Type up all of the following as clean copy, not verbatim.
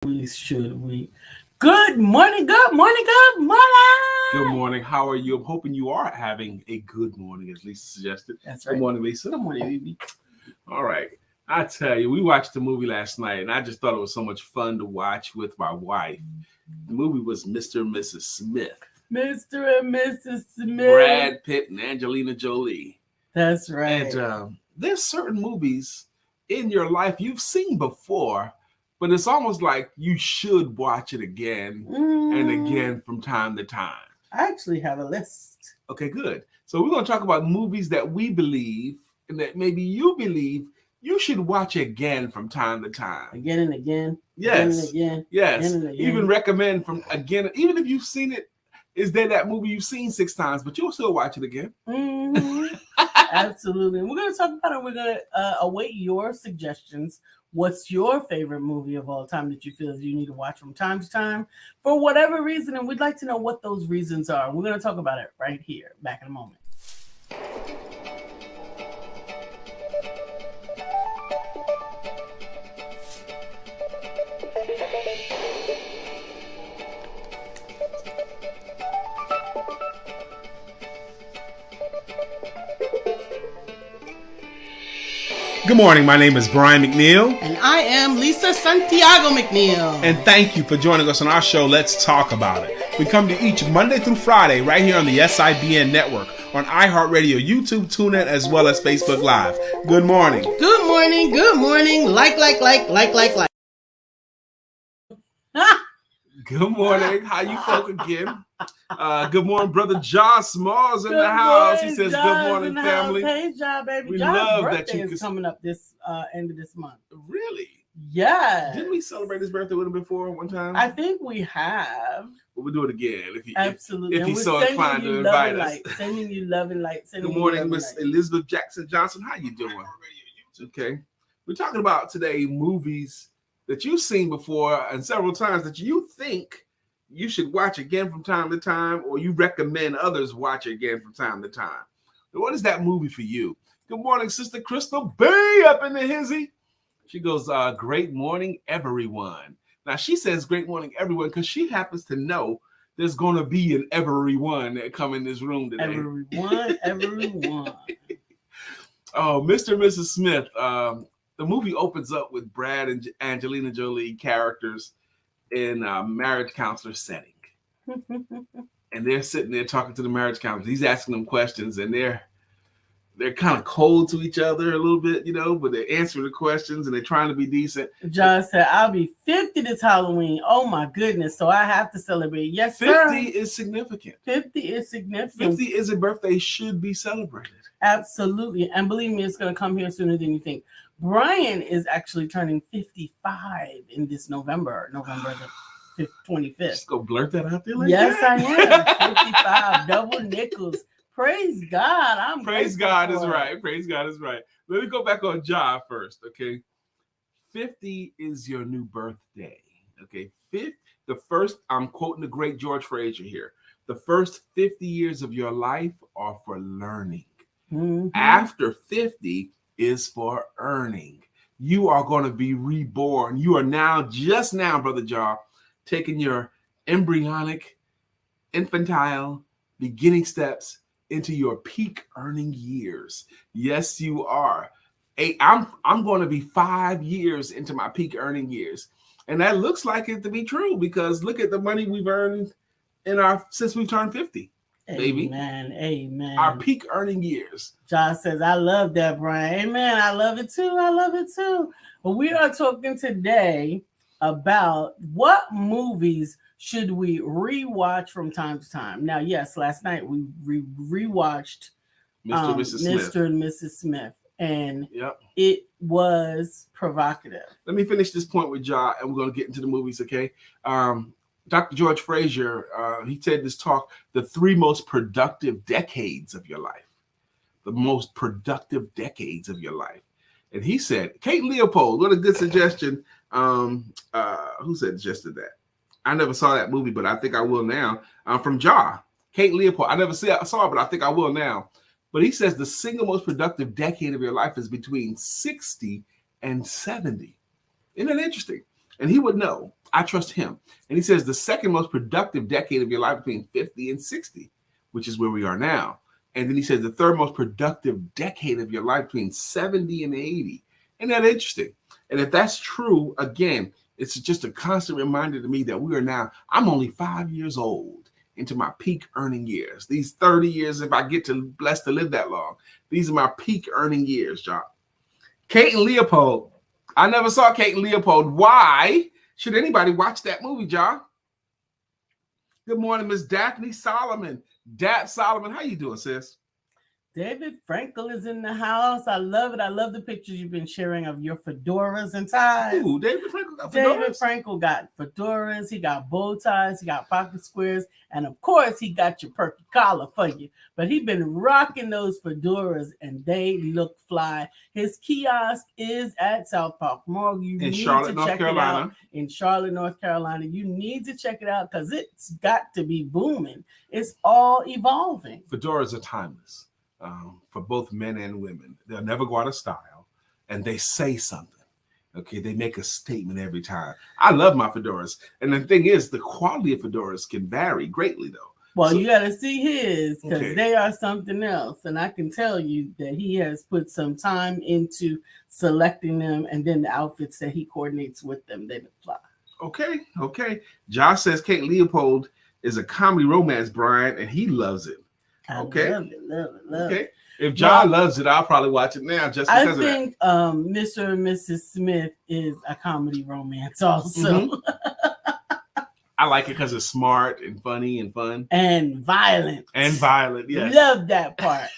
Should we? Good morning, good morning, good morning. Good morning. How are you? I'm hoping you are having a good morning, as Lisa suggested. That's right. Good morning, Lisa. Good morning, baby. All right. I tell you, we watched the movie last night, and I just thought it was so much fun to watch with my wife. The movie was Mr. and Mrs. Smith. Mr. and Mrs. Smith. Brad Pitt and Angelina Jolie. That's right. And there's certain movies in your life you've seen before, but it's almost like you should watch it again and again from time to time. I actually have a list. Okay, good. So we're going to talk about movies that we believe and that maybe you believe you should watch again from time to time. Again and again. Yes. Again and again. Yes. Again and again. Even recommend from again, even if you've seen it, is there that movie you've seen 6 times, but you'll still watch it again? Mm-hmm. Absolutely. And we're going to talk about it. We're going to await your suggestions. What's your favorite movie of all time that you feel you need to watch from time to time for whatever reason? And we'd like to know what those reasons are. We're going to talk about it right here. Back in a moment. Good morning. My name is Brian McNeill. And I am Lisa Santiago McNeill. And thank you for joining us on our show, Let's Talk About It. We come to each Monday through Friday right here on the SIBN network, on iHeartRadio, YouTube, TuneIn, as well as Facebook Live. Good morning. Good morning. Good morning. Like. Good morning. How you folk again? Good morning, brother John Smalls in the house. He says, good morning, family. Hey, John, baby. We John's love birthday that you is coming up this end of this month. Really? Yeah. Didn't we celebrate his birthday with him before one time? I think we have. But we'll do it again Absolutely. if he's so inclined to invite us. Sending you love and light. Good morning, Miss Elizabeth Jackson Johnson. How you doing? Okay. We're talking about today movies that you've seen before and several times that you think you should watch again from time to time, or you recommend others watch again from time to time. So what is that movie for you? Good morning, Sister Crystal B up in the hizzy. She goes, great morning, everyone. Now, she says great morning, everyone, because she happens to know there's going to be an everyone that come in this room today. Everyone. Oh, Mr. and Mrs. Smith. The movie opens up with Brad and Angelina Jolie characters in a marriage counselor setting. And they're sitting there talking to the marriage counselor. He's asking them questions, and they're kind of cold to each other a little bit, but they're answering the questions and they're trying to be decent. John said, I'll be 50 this Halloween. Oh my goodness. So I have to celebrate. Yes, 50 sir. is significant. 50 is significant. 50 is a birthday should be celebrated. Absolutely. And believe me, it's going to come here sooner than you think. Brian is actually turning 55 in this November the 25th. Just go blurt that out there like yes, that? I am. 55, double nickels. Praise God. Praise God is right. Praise God is right. Let me go back on John first, okay? 50 is your new birthday, okay? I'm quoting the great George Fraser here. The first 50 years of your life are for learning. Mm-hmm. After 50 is for earning. You are going to be reborn. You are just now, Brother Jar, taking your embryonic, infantile, beginning steps into your peak earning years. Yes, you are. I'm going to be 5 years into my peak earning years. And that looks like it to be true because look at the money we've earned since we've turned 50. Baby. Amen. Our peak earning years. John says, I love that, Brian. Amen. I love it too. But we are talking today about what movies should we rewatch from time to time. Now, yes, last night we rewatched Mr. and Mrs. Smith, and It was provocative. Let me finish this point with John, and we're going to get into the movies, okay? Dr. George Fraser, he said this talk, the 3 most productive decades of your life. The most productive decades of your life. And he said, Kate Leopold, what a good suggestion. Who suggested that? I never saw that movie, but I think I will now. From Jar, Kate Leopold. I never saw it, but I think I will now. But he says the single most productive decade of your life is between 60 and 70. Isn't that interesting? And he would know. I trust him. And he says the second most productive decade of your life between 50 and 60, which is where we are now. And then he says the third most productive decade of your life between 70 and 80. Isn't that interesting? And if that's true, again, it's just a constant reminder to me that we are now, I'm only 5 years old into my peak earning years. These 30 years, if I get to blessed to live that long, these are my peak earning years, John. Kate and Leopold. I never saw Kate and Leopold. Why should anybody watch that movie, John? Good morning, Miss Daphne Solomon. Dap Solomon, how you doing, sis? David Frankel is in the house. I love it. I love the pictures you've been sharing of your fedoras and ties. Ooh, David Frankel got fedoras? David Frankel got fedoras. He got bow ties. He got pocket squares. And, of course, he got your perky collar for you. But he's been rocking those fedoras, and they look fly. His kiosk is at South Park Mall. You in need Charlotte, to North check Carolina. it out. In Charlotte, North Carolina. You need to check it out because it's got to be booming. It's all evolving. Fedoras are timeless. For both men and women. They'll never go out of style, and they say something. Okay, they make a statement every time. I love my fedoras. And the thing is, the quality of fedoras can vary greatly, though. Well, you got to see his because Okay. they are something else. And I can tell you that he has put some time into selecting them and then the outfits that he coordinates with them. They look fly. Okay. Josh says Kate Leopold is a comedy romance, Brian, and he loves it. Okay. Love it. Okay. If John loves it, I'll probably watch it now just because I of that. think Mr. and Mrs. Smith is a comedy romance also. Mm-hmm. I like it because it's smart and funny and fun. And violent. Yes. Love that part.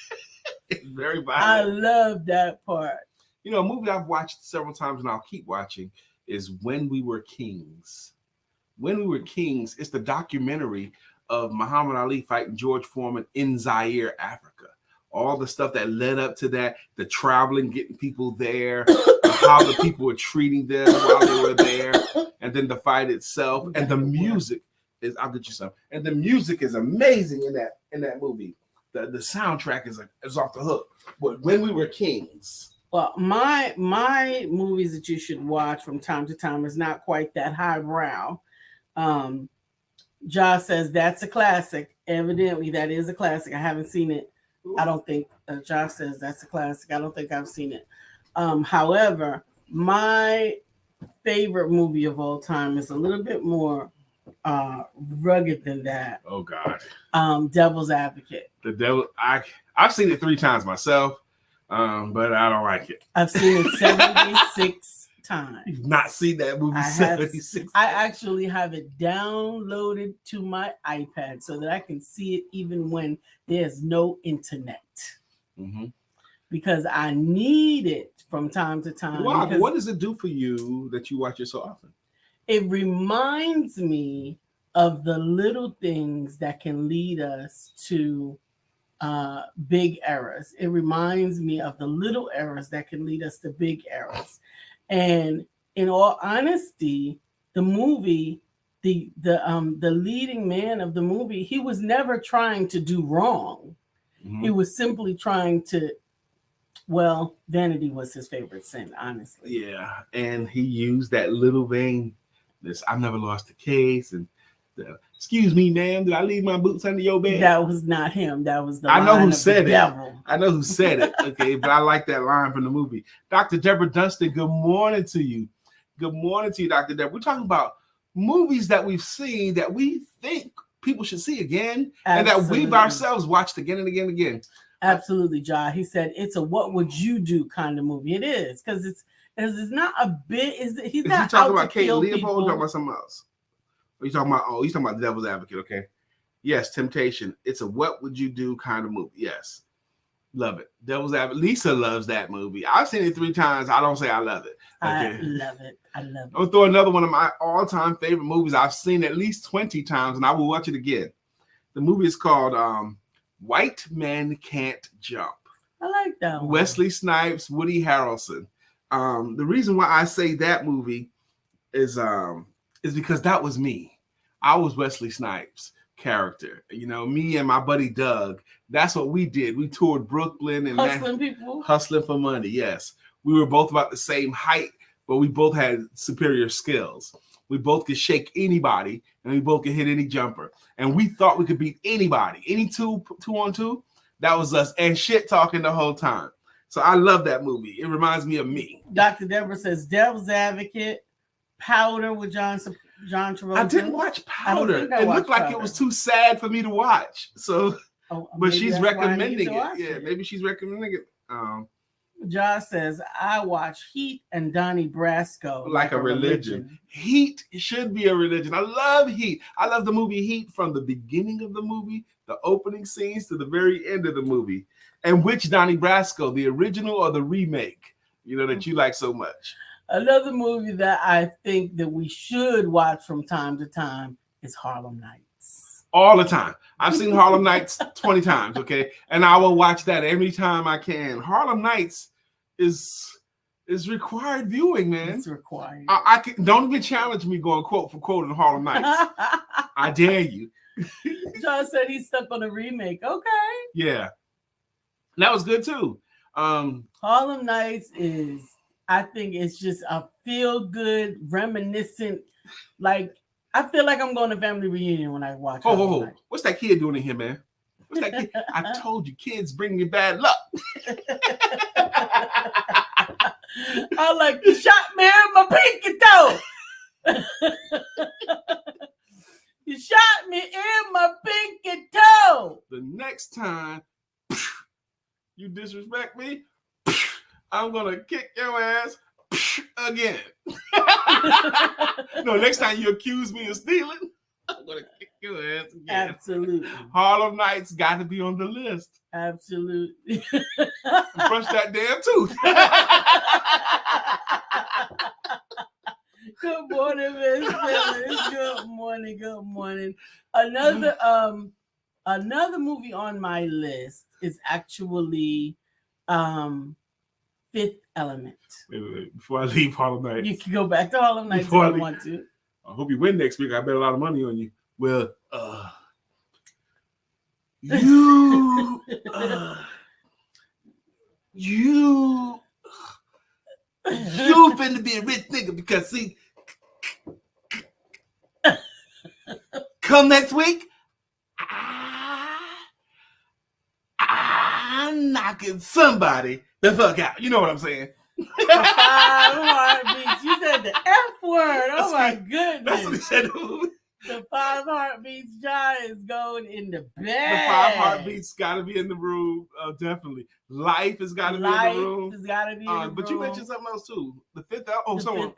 It's very violent. I love that part. You know, a movie I've watched several times and I'll keep watching is When We Were Kings. When We Were Kings is the documentary of Muhammad Ali fighting George Foreman in Zaire, Africa. All the stuff that led up to that, the traveling, getting people there, how the people were treating them while they were there, and then the fight itself. And the music is, I'll get you some. And the music is amazing in that movie. The soundtrack is off the hook. But When We Were Kings. Well, my movies that you should watch from time to time is not quite that highbrow. Josh says that's a classic. Evidently, that is a classic. I haven't seen it. I don't think Josh says that's a classic. I don't think I've seen it. However, my favorite movie of all time is a little bit more rugged than that. Oh God. Devil's Advocate. The Devil. I've seen it 3 times myself, but I don't like it. I've seen it 76 times. You've not seen that movie 76 I actually have it downloaded to my iPad so that I can see it even when there's no internet. Mm-hmm. Because I need it from time to time. Wow, what does it do for you that you watch it so often? It reminds me of the little things that can lead us to big errors. It reminds me of the little errors that can lead us to big errors. And in all honesty, the movie, the leading man of the movie, he was never trying to do wrong. Mm-hmm. He was simply trying to, well, vanity was his favorite sin, honestly. Yeah, and he used that little vein. This, I've never lost a case, and excuse me, ma'am, did I leave my boots under your bed? That was not him. That was the I know line who of said the it. devil. I know who said it. Okay, but I like that line from the movie. Dr. Deborah Dunstan, good morning to you. Good morning to you, Dr. Deborah. We're talking about movies that we've seen that we think people should see again, Absolutely. and that we've ourselves watched again and again and again. Absolutely, John. He said it's a what would you do kind of movie. It is because it's not a bit. He's not talking out about to Kate kill Leopold people. or talking about something else? Or you talking about he's talking about The Devil's Advocate, okay? Yes, Temptation. It's a what would you do kind of movie. Yes. Love it. Devil's Advocate. Lisa loves that movie. I've seen it 3 times. I don't say I love it. Okay. I love it. I'm gonna throw another one of my all-time favorite movies. I've seen at least 20 times, and I will watch it again. The movie is called White Men Can't Jump. I like that one. Wesley Snipes, Woody Harrelson. The reason why I say that movie is because that was me. I was Wesley Snipes' character. You know, me and my buddy Doug. That's what we did. We toured Brooklyn and hustling for money. Yes, we were both about the same height, but we both had superior skills. We both could shake anybody, and we both could hit any jumper. And we thought we could beat anybody, any two on two. That was us, and shit talking the whole time. So I love that movie. It reminds me of me. Dr. Deborah says Devil's Advocate, Powder with John Travolta. I didn't watch Powder. It looked like Powder. It was too sad for me to watch. So, but she's recommending it. Yeah, maybe she's recommending it. Josh says, I watch Heat and Donnie Brasco like a religion. Heat should be a religion. I love Heat. I love the movie Heat from the beginning of the movie, the opening scenes to the very end of the movie. And which Donnie Brasco, the original or the remake, that you like so much? Another movie that I think that we should watch from time to time is Harlem Nights. All the time. I've seen Harlem Nights 20 times, okay? And I will watch that every time I can. Harlem Nights is required viewing, man. It's required. I don't even challenge me going quote for quote in Harlem Nights. I dare you. John said he's stuck on a remake. Okay. Yeah. That was good too. Harlem Nights I think it's just a feel-good, reminiscent, like I feel like I'm going to family reunion when I watch. Oh, what's that kid doing in here, man? What's that kid? I told you, kids bring me bad luck. I like you shot me in my pinky toe. You shot me in my pinky toe. The next time you disrespect me, I'm gonna kick your ass again. No, next time you accuse me of stealing, I'm gonna kick your ass again. Absolutely. Harlem Nights got to be on the list. Absolutely. Brush that damn tooth. Good morning, Miss Phyllis. Good morning. Good morning. Another movie on my list is actually Fifth Element. Wait. Before I leave Harlem Nights. You can go back to Harlem Nights if you want to. I hope you win next week. I bet a lot of money on you. Well, you finna be a rich nigga because see, come next week, I'm knocking somebody the fuck out. You know what I'm saying? The 5 heartbeats. You said the F word. Oh my goodness. That's what he said. The 5 heartbeats, John, is going in the bed. The 5 heartbeats got to be in the room. Definitely. Life has got to be in the room. Life has got to be in the room. But you mentioned something else too. The Fifth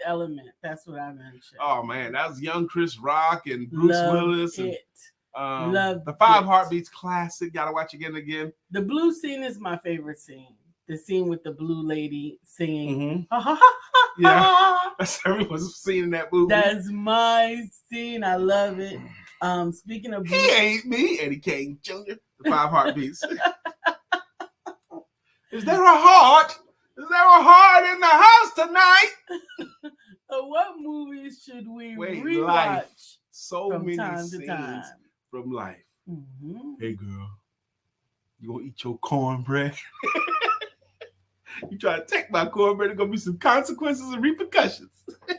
Element. That's what I mentioned. Oh man, that was young Chris Rock and Bruce Willis. Love the 5 heartbeats classic. Got to watch again and again. The blue scene is my favorite scene. The scene with the blue lady singing. Mm-hmm. Yeah, that's everyone's seen in that movie. That's my scene. I love it. Speaking of blue, he ain't me, Eddie Kane Jr. The 5 heartbeats. Is there a heart? Is there a heart in the house tonight? What movies should we rewatch? Life. So from many time scenes to time. From life. Mm-hmm. Hey girl, you gonna eat your cornbread? You try to take my cornbread, there's gonna be some consequences and repercussions.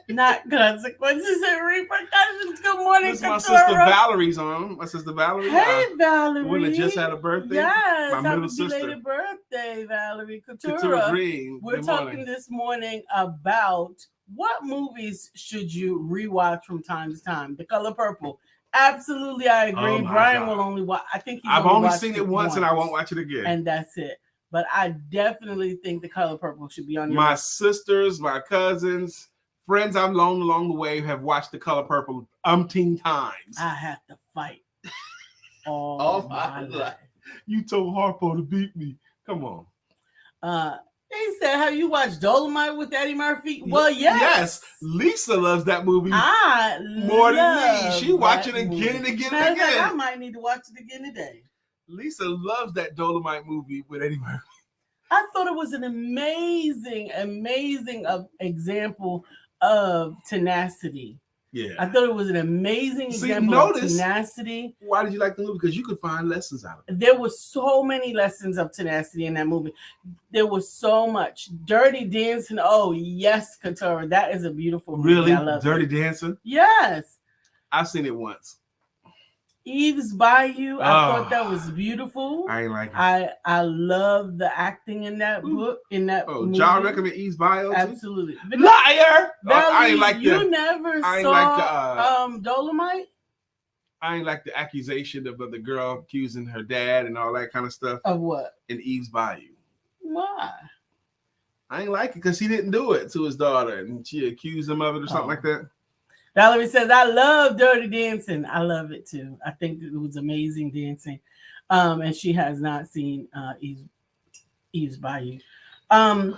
Not consequences and repercussions. Good morning, This is my sister Valerie's on. My sister Valerie. Hey, Valerie. The one that just had a birthday. Yes, my middle happy sister. belated birthday, Valerie Couture Green. We're talking this morning about what movies should you rewatch from time to time. The Color Purple. Absolutely, I agree. Oh Brian will only watch. I think I've only seen it once, and I won't watch it again. And that's it. But I definitely think The Color Purple should be on your list. Sisters, my cousins, friends I've known along the way have watched The Color Purple umpteen times. I have to fight all my life. You told Harpo to beat me. Come on. He said, have you watched Dolomite with Eddie Murphy? Well, yes. Yes. Lisa loves that movie more than me. She watch it again and again and again. I might need to watch it again today. Lisa loves that Dolomite movie with Eddie Murphy. I thought it was an amazing example of tenacity. Yeah. I thought it was an amazing example of tenacity. Why did you like the movie? Because you could find lessons out of it. There were so many lessons of tenacity in that movie. There was so much. Dirty Dancing. Oh, yes, Katora. That is a beautiful movie. Really? I love Dirty Dancing? Yes. I've seen it once. Eve's Bayou. I thought that was beautiful. I ain't like it. I love the acting in that book. In that movie. John recommend Eve's Bayou? Absolutely. Liar! Valerie, I ain't like you never saw Dolomite? I ain't like the accusation of the girl accusing her dad and all that kind of stuff. Of what? In Eve's Bayou. Why? I ain't like it because he didn't do it to his daughter and she accused him of it or something like that. Valerie says, I love Dirty Dancing. I love it too. I think it was amazing dancing. And she has not seen Eve's Bayou. I'm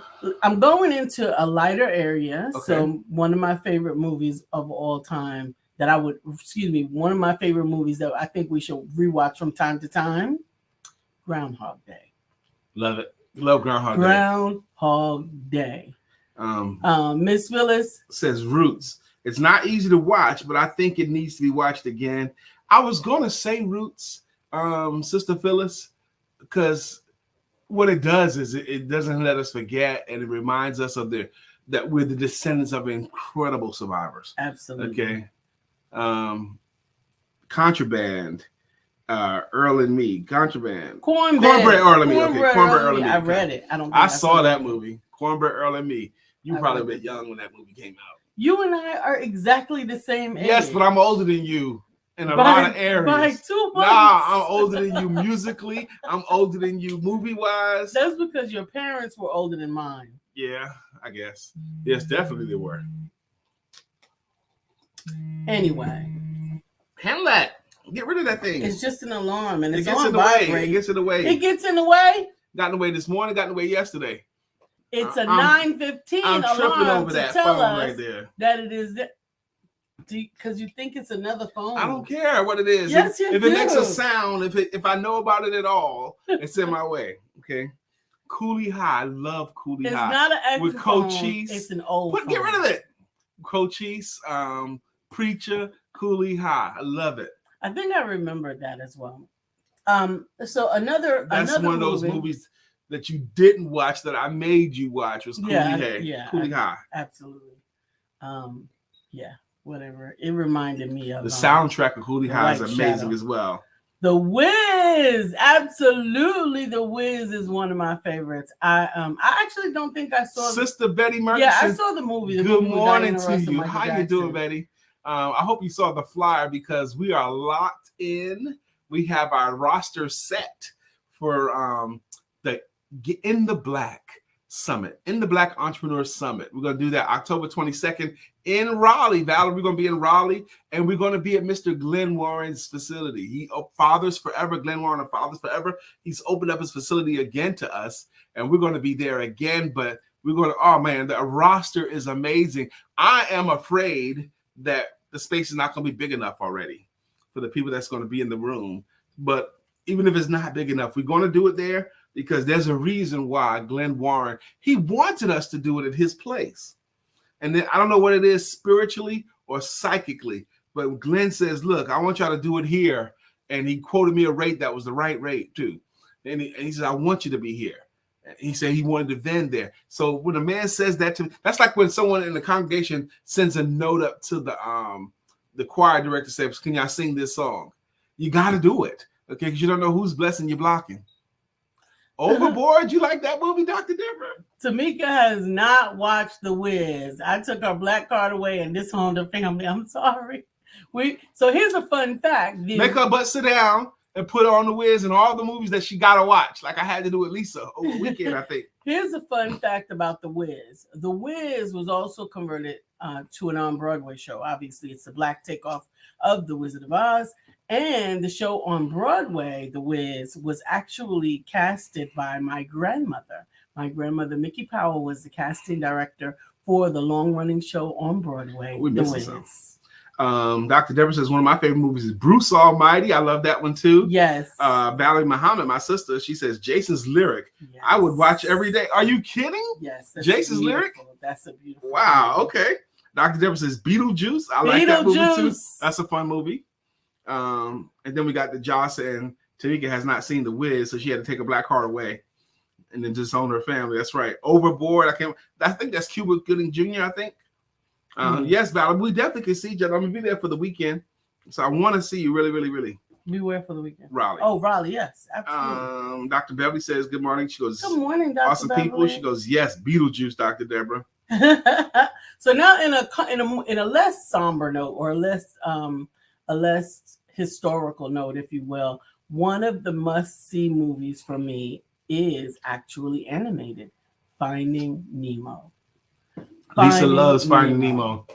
going into a lighter area. Okay. So one of my favorite movies of all time one of my favorite movies that I think we should rewatch from time to time, Groundhog Day. Love it. Love Groundhog Day. Groundhog Day. Miss Phyllis says Roots. It's not easy to watch, but I think it needs to be watched again. I was going to say Roots, Sister Phyllis, because what it does is it doesn't let us forget, and it reminds us of that we're the descendants of incredible survivors. Absolutely. Okay. Contraband, Earl and Me. Contraband. Cornbread, Earl and Me. Okay. Cornbread, Earl and Me. I read it. I saw that movie. Cornbread, Earl and Me. You probably a bit young when that movie came out. You and I are exactly the same age. Yes, but I'm older than you in a lot of areas. By 2 months. Nah, I'm older than you musically. I'm older than you movie-wise. That's because your parents were older than mine. Yeah, I guess. Yes, definitely they were. Anyway. Handle that. Get rid of that thing. It's just an alarm, and it's on vibrate. It gets in the way. It gets in the way? Got in the way this morning, got in the way yesterday. It's a 9:15 alarm over to that tell phone us right there. that it is because you think it's another phone. I don't care what it is. Yes, if it makes a sound, if I know about it at all, it's in my way. Okay. Coolie High. I love Coolie High. It's not an extra with Cochise. It's an old phone. Get rid of it. Cochise, Preacher, Coolie High. I love it. I think I remembered that as well. So another one of those movies that you didn't watch that I made you watch was Coolie High. Absolutely. Yeah, whatever. It reminded me of the soundtrack of Coolie High is amazing as well. The Wiz, absolutely. The Wiz is one of my favorites. I actually don't think I saw Sister Betty Murphy. Yeah, I saw the movie. Good morning to you. How you doing, Betty? I hope you saw the flyer because we are locked in. We have our roster set for the In the Black Summit, In the Black Entrepreneur Summit. We're going to do that October 22nd in Raleigh. Valerie, we're going to be in Raleigh, and we're going to be at Mr. Glenn Warren's facility. Fathers Forever, Glenn Warren of Fathers Forever. He's opened up his facility again to us, and we're going to be there again. But we're going to, oh man, the roster is amazing. I am afraid that the space is not going to be big enough already for the people that's going to be in the room. But even if it's not big enough, we're going to do it there. Because there's a reason why Glenn Warren, he wanted us to do it at his place. And then I don't know what it is spiritually or psychically, but Glenn says, look, I want y'all to do it here. And he quoted me a rate that was the right rate too. And he said, I want you to be here. And he said he wanted to vend there. So when a man says that to me, that's like when someone in the congregation sends a note up to the choir director, says, can y'all sing this song? You got to do it. Okay, because you don't know whose blessing you're blocking. Overboard? You like that movie, Dr. Deborah? Tamika has not watched The Wiz. I took her black card away and disowned her family. I'm sorry. So here's a fun fact. Make her butt sit down and put her on The Wiz and all the movies that she got to watch, like I had to do with Lisa over the weekend, I think. Here's a fun fact about The Wiz. The Wiz was also converted to an on-Broadway show. Obviously, it's the black takeoff of The Wizard of Oz. And the show on Broadway, The Wiz, was actually casted by my grandmother. My grandmother, Mickey Powell, was the casting director for the long-running show on Broadway, The Wiz. Dr. Deborah says one of my favorite movies is Bruce Almighty. I love that one too. Yes. Valerie Muhammad, my sister, she says Jason's Lyric. Yes. I would watch every day. Are you kidding? Yes. Jason's Lyric? That's a beautiful. Wow. Movie. Okay. Dr. Deborah says Beetlejuice. I like that movie too. Beetlejuice. That's a fun movie. And then we got the Josh saying Tanika has not seen The Wiz, so she had to take a black heart away and then disown her family. That's right. Overboard. I think that's Cuba Gooding Jr., I think. Yes, Val, we definitely can see each other. I'm going to be there for the weekend. So I want to see you really, really, really. Beware for the weekend. Raleigh. Oh, Raleigh, yes, absolutely. Dr. Beverly says, good morning. She goes, good morning, Dr. Awesome Beverly. people. She goes, yes, Beetlejuice, Dr. Deborah. So now in a less somber note, or a less historical note, if you will, one of the must-see movies for me is actually animated, Finding Nemo. Lisa loves Finding Nemo.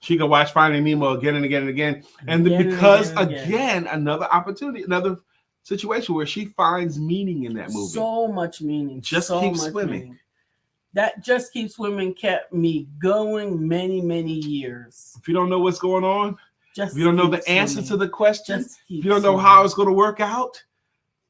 She can watch Finding Nemo again and again and again. And because again, another opportunity, another situation where she finds meaning in that movie. So much meaning. Just keep swimming. Meaning. That Just Keep Swimming kept me going many, many years. If you don't know what's going on, if you don't know the answer to the question, if you don't know how it's going to work out,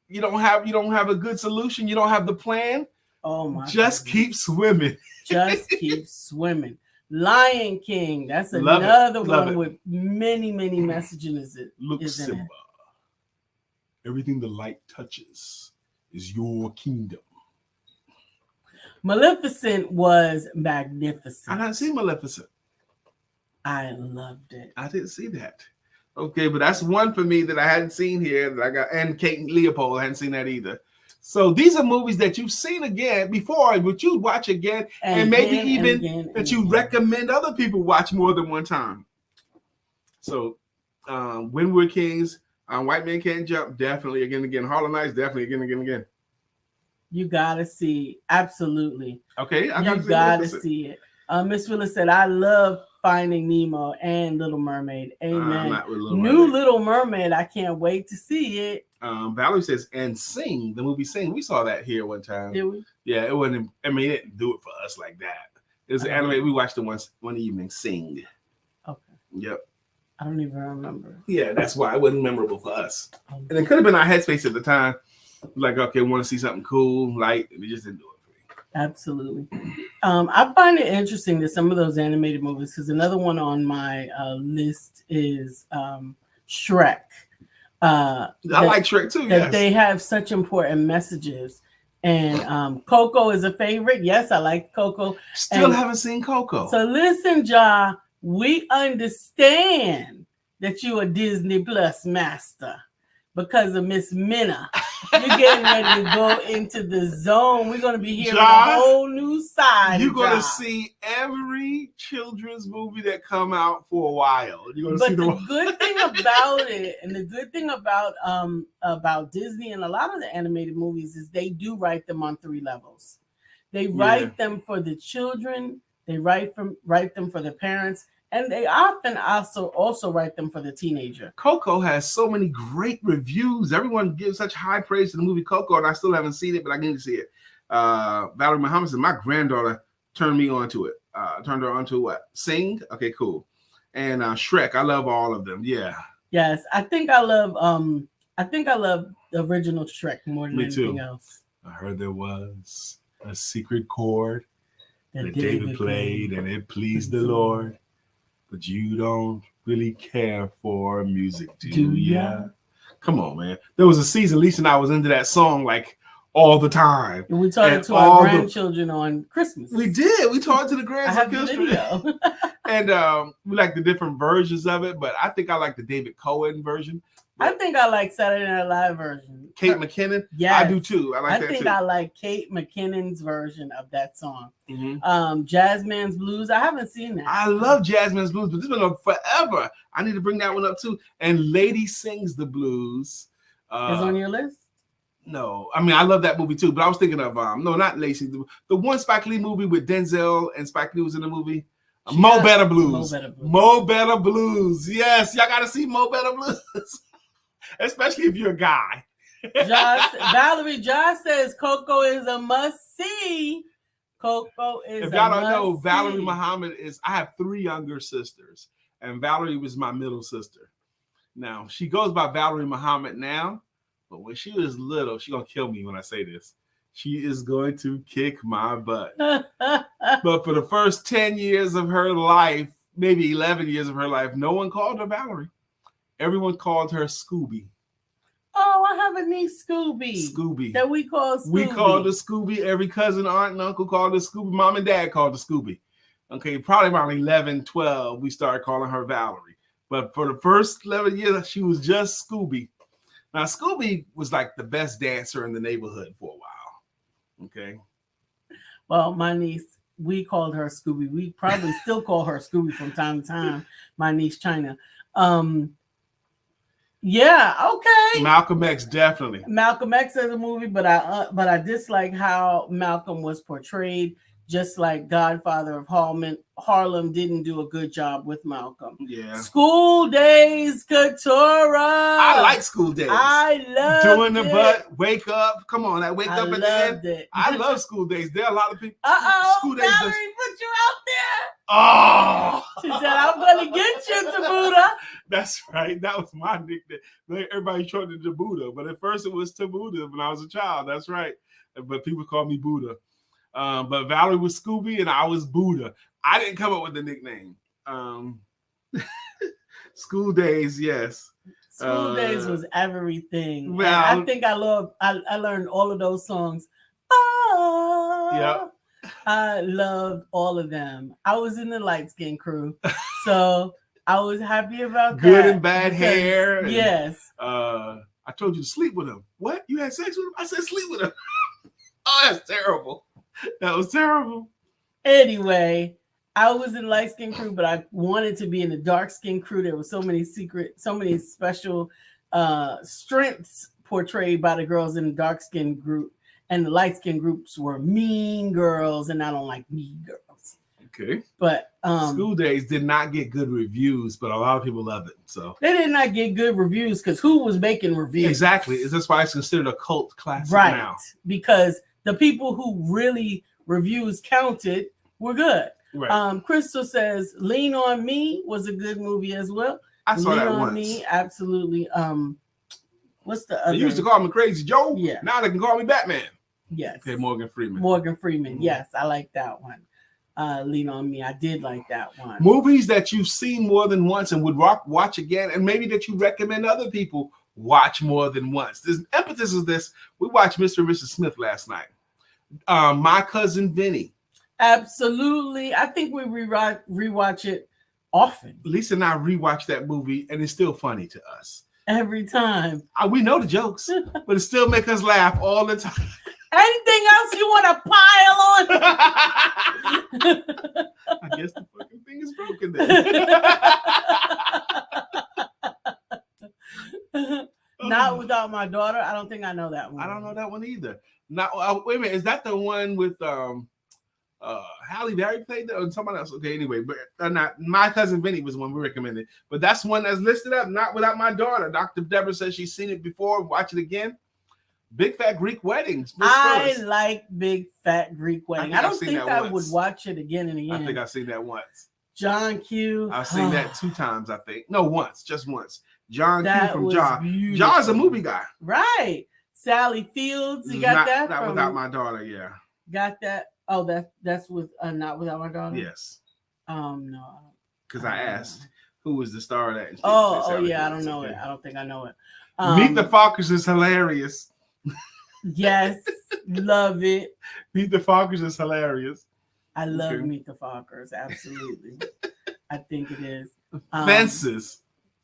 you don't have a good solution, you don't have the plan. Oh my! Just keep swimming. Just keep swimming. Lion King. That's another one with many, many messages. Look, Simba. It. Everything the light touches is your kingdom. Maleficent was magnificent. I didn't see Maleficent. I loved it. I didn't see that. Okay, but that's one for me that I hadn't seen here that I got, and Kate and Leopold, I hadn't seen that either. So these are movies that you've seen again before, but you watch again, and maybe even that you recommend other people watch more than one time. So When We're Kings, White Men Can't Jump, definitely again and again. Harlem Nights, definitely again and again and again. You gotta see, absolutely. Okay, you gotta see it. Miss Willis said, "I love Finding Nemo and Little Mermaid." Amen. Little Mermaid. I can't wait to see it. Valerie says, "And Sing," the movie Sing. We saw that here one time. Did we? Yeah, it wasn't. I mean, it didn't do it for us like that. It was an anime. We watched it one evening. Sing. Okay. Yep. I don't even remember. Yeah, that's why it wasn't memorable for us. Okay. And it could have been our headspace at the time. Like, okay, want to see something cool, light, and it just didn't do it for me. Absolutely. I find it interesting that some of those animated movies, because another one on my list is Shrek. I like Shrek too. That they have such important messages. And Coco is a favorite. Yes, I like Coco. Still haven't seen Coco. So listen, Ja, we understand that you're a Disney Plus master because of Miss Minna. You're getting ready to go into the zone. We're going to be hearing a whole new side. You're going to see every children's movie that come out for a while. You're going to see the good thing about it, and the good thing about Disney and a lot of the animated movies is they do write them on 3 levels. They write them for the children. They write them for the parents. And they often also write them for the teenager. Coco has so many great reviews. Everyone gives such high praise to the movie Coco, and I still haven't seen it, but I need to see it. Valerie Muhammad said, my granddaughter turned me on to it. Turned her on to what? Sing? Okay, cool. And Shrek, I love all of them. Yeah. Yes, I think I love the original Shrek more than anything else. I heard there was a secret chord that David played, and it pleased the Lord. But you don't really care for music, do ya? Come on, man. There was a season, Lisa and I was into that song like all the time. And we taught it to our grandchildren on Christmas. We did. We taught it to the grandchildren. I have the video. And we like the different versions of it, but I think I like the David Cohen version. I think I like Saturday Night Live version. Kate McKinnon? Yeah, I do too. I think I like Kate McKinnon's version of that song. Jazzman's Blues. I haven't seen that. I love Jazzman's Blues, but this has been on forever. I need to bring that one up too. And Lady Sings the Blues. Is on your list? No. I mean, I love that movie too, but I was thinking of, no, not Lacey. The one Spike Lee movie with Denzel and Spike Lee was in the movie. Mo Better Blues. Mo Better Blues. Yes, y'all got to see Mo Better Blues. Especially if you're a guy. Valerie Josh says Coco is a must-see. Coco is If y'all don't know, Valerie Muhammad I have 3 younger sisters, and Valerie was my middle sister. Now, she goes by Valerie Muhammad now, but when she was little, she's going to kill me when I say this. She is going to kick my butt. But for the first 10 years of her life, maybe 11 years of her life, no one called her Valerie. Everyone called her Scooby. Oh, I have a niece, Scooby. Scooby. That we call Scooby. We called her Scooby. Every cousin, aunt, and uncle called her Scooby. Mom and dad called her Scooby. Okay, probably around 11, 12, we started calling her Valerie. But for the first 11 years, she was just Scooby. Now, Scooby was like the best dancer in the neighborhood for a while. Okay. Well, my niece, we called her Scooby. We probably still call her Scooby from time to time. My niece, China. Yeah, okay. Malcolm X, definitely. Malcolm X is a movie, but I dislike how Malcolm was portrayed. Just like Godfather of Harlem didn't do a good job with Malcolm. Yeah. School Days, Katora. I like School Days. I love doing the butt, wake up. Come on, that wake up at the end. It. I love School Days. There are a lot of people. School Days Valerie put you out there. Oh, she said, "I'm gonna get you, Tabuda." That's right. That was my nickname. Everybody shortened it to Buddha, but at first it was Tabuda when I was a child. That's right. But people called me Buddha. But Valerie was Scooby and I was Buddha. I didn't come up with the nickname. School Days, yes. School Days was everything. Well, I think I learned all of those songs. Oh, yep. I loved all of them. I was in the light skin crew, so I was happy about good that. And bad hair. And, yes. I told you to sleep with him. What? You had sex with him? I said sleep with him. Oh, that's terrible. That was terrible. Anyway, I was in light skin crew, but I wanted to be in the dark skin crew. There were so many special strengths portrayed by the girls in the dark skin group, and the light skin groups were mean girls, and I don't like mean girls. Okay. But School Days did not get good reviews, but a lot of people love it. So they did not get good reviews because who was making reviews? Exactly. That's why it's considered a cult classic now. Right. Because the people who really reviews counted were good. Right. Crystal says Lean on Me was a good movie as well. I saw Lean that on once. Me, absolutely. What's the other? They used to call me Crazy Joe. Yeah. Now they can call me Batman. Yes. Okay, Morgan Freeman. Mm-hmm. Yes, I like that one. Lean on Me. I did like that one. Movies that you've seen more than once and would watch again, and maybe that you recommend other people watch more than once. There's impetus of this. We watched Mr. and Mrs. Smith last night. My Cousin Vinny. Absolutely. I think we rewatch it often. Lisa and I rewatch that movie, and it's still funny to us. Every time. We know the jokes, but it still makes us laugh all the time. Anything else you want to pile on? I guess the fucking thing is broken then. Not Without My Daughter. I don't think I know that one. I don't know that one either. Not wait a minute. Is that the one with Halle Berry played that or someone else? Okay, anyway, but not My Cousin Vinny was one we recommended. But that's one that's listed up. Not Without My Daughter. Dr. Deborah says she's seen it before. Watch it again. Big Fat Greek Weddings. I like Big Fat Greek Wedding. I don't think I would watch it again and again. I think I've seen that once. John Q. I've seen that 2 times, I think. No, once, just once. John Q from John. Beautiful. John's a movie guy. Right. Sally Fields. You got that? Not Without My Daughter, yeah. Got that? Oh, that's with Not Without My Daughter? Yes. No. Because I asked who was the star of that. Oh yeah, I don't know it. I don't think I know it. Meet the Fockers is hilarious. Yes, love it. Meet the Fockers is hilarious. I love Meet the Fockers, absolutely. I think it is. Fences.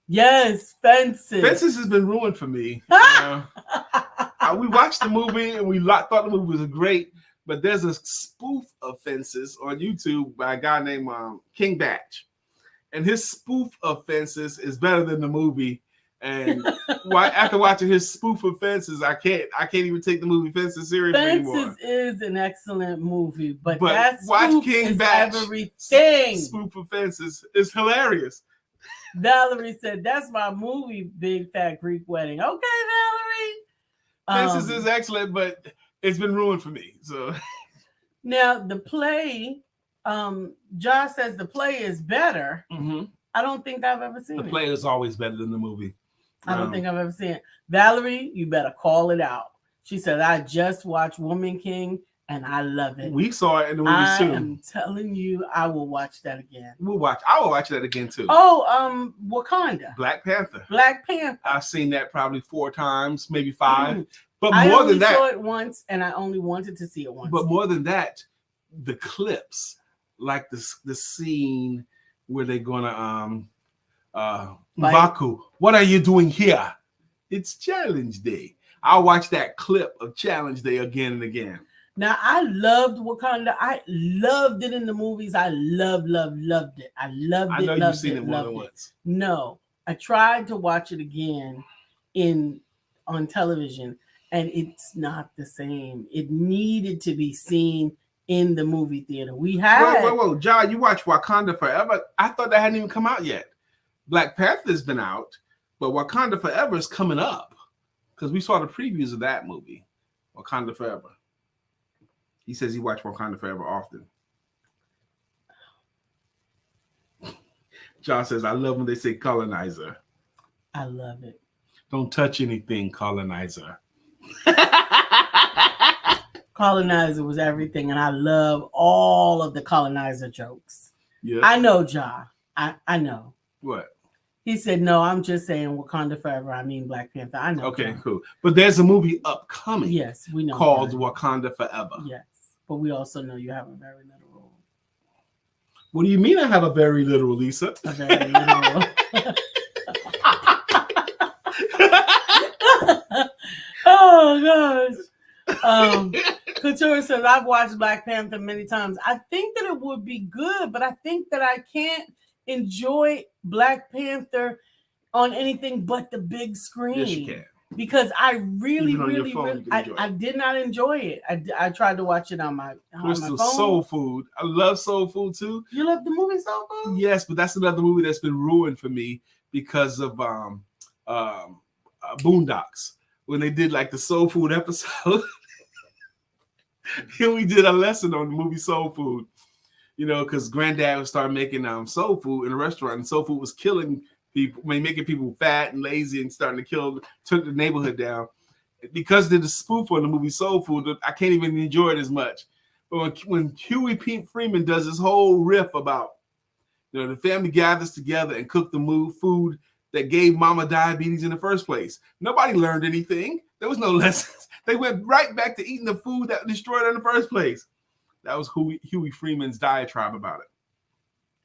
Yes, Fences. Fences has been ruined for me. We watched the movie and we thought the movie was great, but there's a spoof of Fences on YouTube by a guy named King Batch. And his spoof of Fences is better than the movie. And after watching his spoof of Fences, I can't even take the movie Fences seriously anymore. Fences is an excellent movie, but that spoof is everything. Spoof of Fences is hilarious. Valerie said, "That's my movie, Big Fat Greek Wedding." Okay, Valerie. Fences is excellent, but it's been ruined for me. So now the play, Josh says the play is better. Mm-hmm. I don't think I've ever seen it. The play is always better than the movie. I don't think I've ever seen it. Valerie, you better call it out. She said, I just watched Woman King and I love it. We saw it in the movie I soon. am telling you, I will watch that again. I will watch that again too. Oh, Wakanda. Black Panther. Black Panther. I've seen that probably 4 times, maybe 5. But I more only than that, saw it once, and I only wanted to see it once. But more than that, the clips, like the scene where they're gonna Baku, what are you doing here? It's Challenge Day. I'll watch that clip of Challenge Day again and again. Now, I loved Wakanda. I loved it in the movies. I loved it. I loved it. I know you've seen it more than once. No, I tried to watch it again on television, and it's not the same. It needed to be seen in the movie theater. We had whoa, John, you watched Wakanda Forever? I thought that hadn't even come out yet. Black Panther's been out, but Wakanda Forever is coming up because we saw the previews of that movie, Wakanda Forever. He says he watched Wakanda Forever often. John says, I love when they say colonizer. I love it. Don't touch anything, colonizer. Colonizer was everything, and I love all of the colonizer jokes. Yeah. I know, Ja. I know. What? He said, no, I'm just saying Wakanda Forever. I mean Black Panther. I know. Okay, Ja. cool. But there's a movie upcoming. Yes, we know. Called Wakanda Forever. Yes, but we also know you have a very literal. What do you mean I have a very literal, Lisa? A very literal. Oh, gosh. Couture says, I've watched Black Panther many times. I think that it would be good, but I think that I can't enjoy Black Panther on anything but the big screen. Yes, you can. Because I really, I did not enjoy it. I tried to watch it on my Crystal, phone. Soul Food. I love Soul Food too. You love the movie Soul Food? Yes, but that's another movie that's been ruined for me because of Boondocks. When they did like the Soul Food episode. Here we did a lesson on the movie Soul Food. You know, because Granddad would start making soul food in a restaurant, and soul food was killing people, making people fat and lazy and starting to took the neighborhood down. Because they're the spoof on the movie Soul Food, I can't even enjoy it as much. But when Huey P. Freeman does this whole riff about, you know, the family gathers together and cook the food that gave mama diabetes in the first place. Nobody learned anything. There was no lessons. They went right back to eating the food that destroyed her in the first place. That was Huey Freeman's diatribe about it.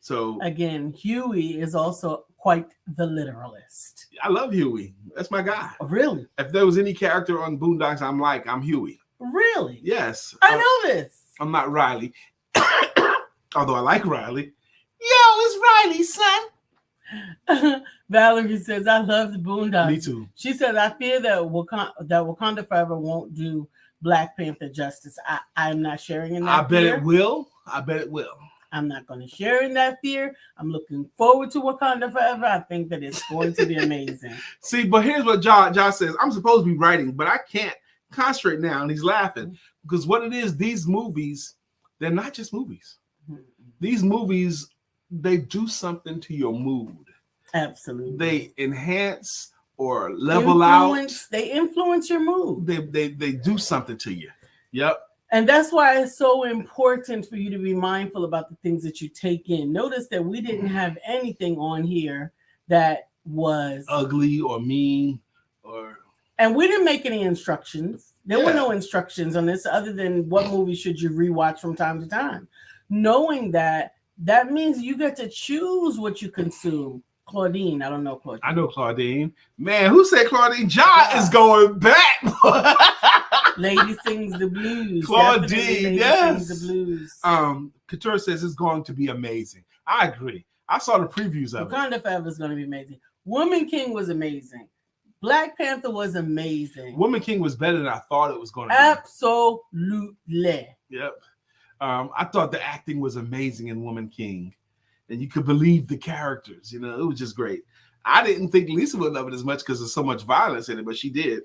So again, Huey is also quite the literalist. I love Huey. That's my guy. Oh, really? If there was any character on Boondocks I'm Huey. Really? Yes. I know this. I'm not Riley. Although I like Riley. Yo, it's Riley, son. Valerie says, I love the Boondocks. Me too. She says, I fear that Wakanda Forever won't do Black Panther justice. I'm not sharing in that fear. I bet it will. I'm not going to share in that fear. I'm looking forward to Wakanda Forever. I think that it's going to be amazing. See, but here's what Josh says. I'm supposed to be writing, but I can't concentrate now. And he's laughing because what it is, these movies, they're not just movies. Mm-hmm. These movies, they do something to your mood. Absolutely. They enhance or level out. They influence your mood. They do something to you. Yep. And that's why it's so important for you to be mindful about the things that you take in. Notice that we didn't have anything on here that was ugly or mean and we didn't make any instructions. There were no instructions on this other than what movie should you rewatch from time to time. Knowing that means you get to choose what you consume. Claudine, I don't know Claudine. I know Claudine. Man, who said Claudine? John is going back. Lady sings the blues. Claudine, yes. Sings the blues. Couture says it's going to be amazing. I agree. I saw the previews of Wakanda Forever is going to be amazing. Woman King was amazing. Black Panther was amazing. Woman King was better than I thought it was going to be. Absolutely. Yep. I thought the acting was amazing in Woman King. And you could believe the characters. You know, it was just great. I didn't think Lisa would love it as much because there's so much violence in it, but she did.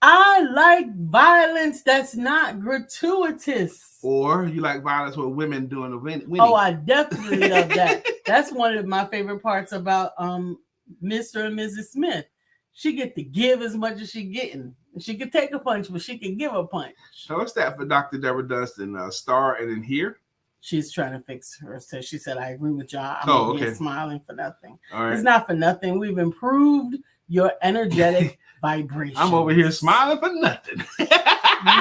I like violence that's not gratuitous. Or you like violence with women doing the winning. Oh, I definitely love that. That's one of my favorite parts about Mr. and Mrs. Smith. She get to give as much as she getting. She could take a punch, but she can give a punch. So what's that for Dr. Deborah Dunstan? Star and in here? She's trying to fix her. So she said, I agree with y'all. I'm Oh, over here okay. smiling for nothing. All right. It's not for nothing. We've improved your energetic vibration. I'm over here smiling for nothing. We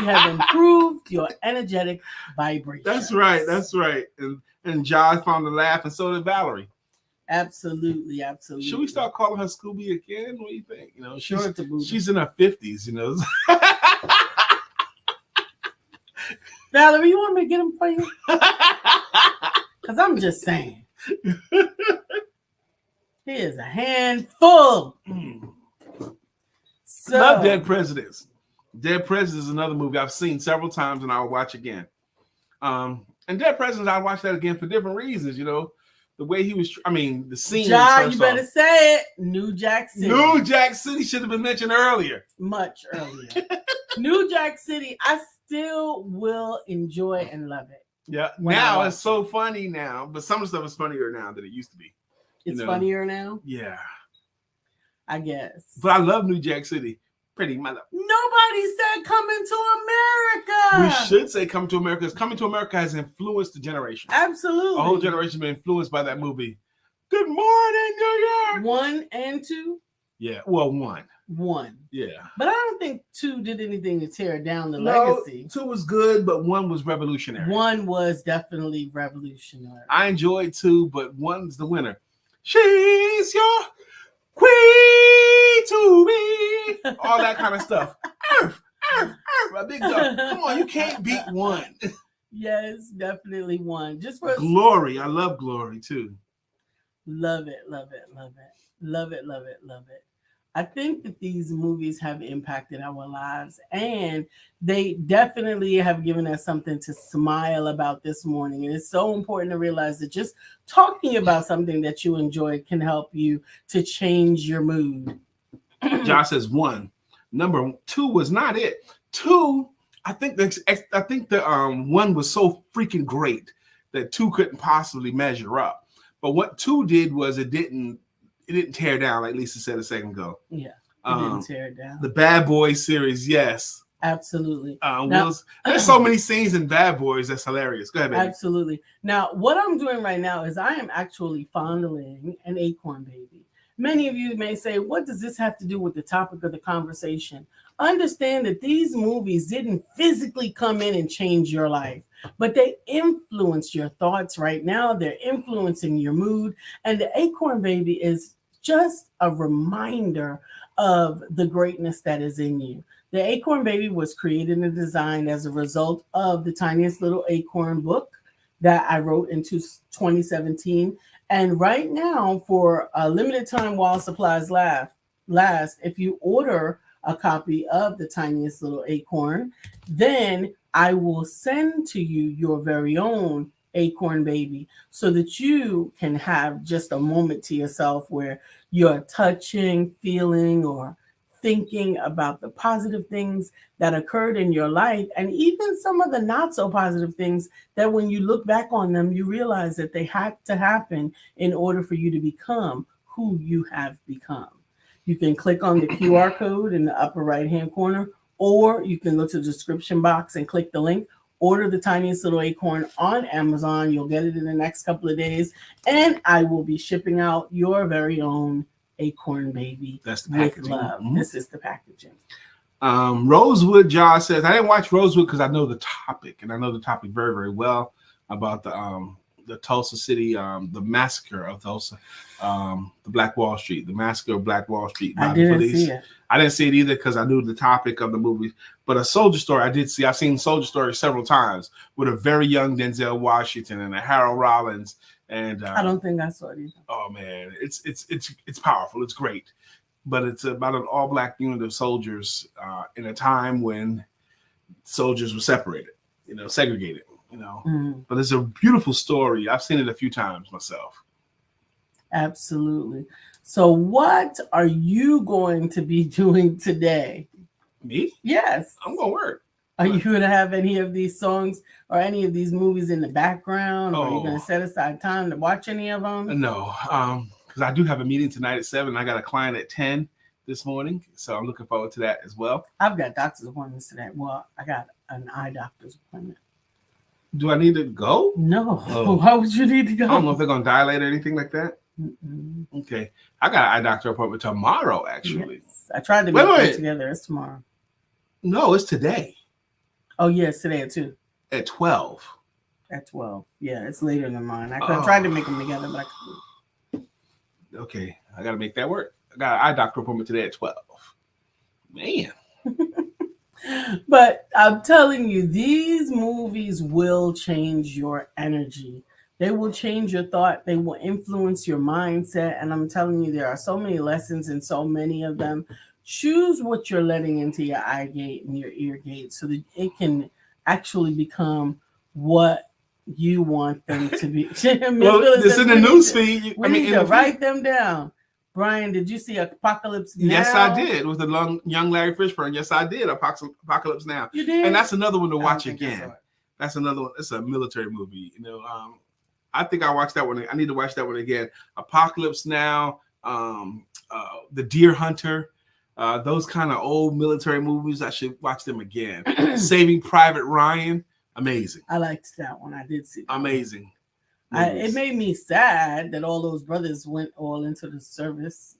have improved your energetic vibration. That's right. That's right. And Josh found the laugh, and so did Valerie. Absolutely, absolutely. Should we start calling her Scooby again? What do you think? You know, Sure, she's in her 50s, you know. Valerie, you want me to get them for you? Because I'm just saying. He is a handful. So, Love Dead Presidents. Dead Presidents is another movie I've seen several times and I'll watch again. And Dead Presidents, I watch that again for different reasons, you know. The way he was, the scene. John, you better say it. New Jack City. New Jack City should have been mentioned earlier. Much earlier. New Jack City, I still will enjoy and love it. Yeah, now it's so funny now, but some of the stuff is funnier now than it used to be. It's funnier now? Yeah. I guess. But I love New Jack City. Pretty mother. Nobody said Coming to America. We should say Coming to America, because Coming to America has influenced the generation. Absolutely. A whole generation has been influenced by that movie. Good morning, New York. 1 and 2? Yeah, well, 1. 1. Yeah. But I don't think 2 did anything to tear down the legacy. 2 was good, but 1 was revolutionary. 1 was definitely revolutionary. I enjoyed 2, but 1's the winner. She's your queen to me. All that kind of stuff. Earth, a big dog. Come on, you can't beat 1. Yes, definitely 1. Just for Glory. I love Glory too. Love it, love it, love it. Love it, love it, love it. I think that these movies have impacted our lives, and they definitely have given us something to smile about this morning. And it's so important to realize that just talking about something that you enjoy can help you to change your mood. Josh says 1. Number 2 was not it. 2, I think the 1 was so freaking great that 2 couldn't possibly measure up. But what 2 did was it didn't tear down, like Lisa said a second ago. Yeah, it didn't tear it down. The Bad Boys series, yes. Absolutely. There's so many scenes in Bad Boys that's hilarious. Go ahead, baby. Absolutely. Now, what I'm doing right now is I am actually fondling an acorn baby. Many of you may say, what does this have to do with the topic of the conversation? Understand that these movies didn't physically come in and change your life, but they influence your thoughts right now. They're influencing your mood. And the acorn baby is just a reminder of the greatness that is in you. The acorn baby was created and designed as a result of the Tiniest Little Acorn book that I wrote in 2017. And right now, for a limited time while supplies last, if you order a copy of the Tiniest Little Acorn, then I will send to you your very own acorn baby so that you can have just a moment to yourself where you're touching, feeling, or thinking about the positive things that occurred in your life, and even some of the not so positive things that when you look back on them, you realize that they had to happen in order for you to become who you have become. You can click on the QR code in the upper right-hand corner, or you can look to the description box and click the link. Order the Tiniest Little Acorn on Amazon. You'll get it in the next couple of days, and I will be shipping out your very own acorn baby. That's the with packaging. love. Mm-hmm. This is the packaging. Rosewood Josh says, I didn't watch Rosewood because I know the topic, and I know the topic very, very well about the Tulsa City, the massacre of Tulsa, the Black Wall Street, the massacre of Black Wall Street by the police. See it. I didn't see it either because I knew the topic of the movie. But A Soldier Story, I did see. I've seen Soldier Story several times with a very young Denzel Washington and a Harold Rollins. And I don't think I saw it either. Oh man, it's powerful. It's great, but it's about an all-black unit of soldiers in a time when soldiers were separated, segregated. But it's a beautiful story. I've seen it a few times myself. Absolutely. So what are you going to be doing today? Me? Yes. I'm going to work. Are you going to have any of these songs or any of these movies in the background? Or are you going to set aside time to watch any of them? No, because I do have a meeting tonight at 7. I got a client at 10. this morning, so I'm looking forward to that as well. I've got doctor's appointments today. Well, I got an eye doctor's appointment. Do I need to go? No. Oh. Why would you need to go? I don't know if they're gonna dilate or anything like that. Mm-mm. Okay, I got an eye doctor appointment tomorrow. Actually, Yes. I tried to make it together. It's tomorrow. No, it's today. Oh yes, today at 2. At 12. At 12. Yeah, it's later than mine. I tried to make them together, but I couldn't. Okay, I gotta make that work. I got an eye doctor appointment today at 12. Man. But I'm telling you, these movies will change your energy. They will change your thought. They will influence your mindset. And I'm telling you, there are so many lessons and so many of them. Choose what you're letting into your eye gate and your ear gate so that it can actually become what you want them to be. Well, this is in the news feed. We need to write them down. Brian, did you see Apocalypse Now? Yes, I did. With the young Larry Fishburne. Yes, I did. Apocalypse Now. You did? And that's another one to watch again. That's another one. It's a military movie. You know, I think I watched that one. I need to watch that one again. Apocalypse Now, The Deer Hunter, those kind of old military movies. I should watch them again. Saving Private Ryan, amazing. I liked that one. I did see that. Amazing. It made me sad that all those brothers went all into the service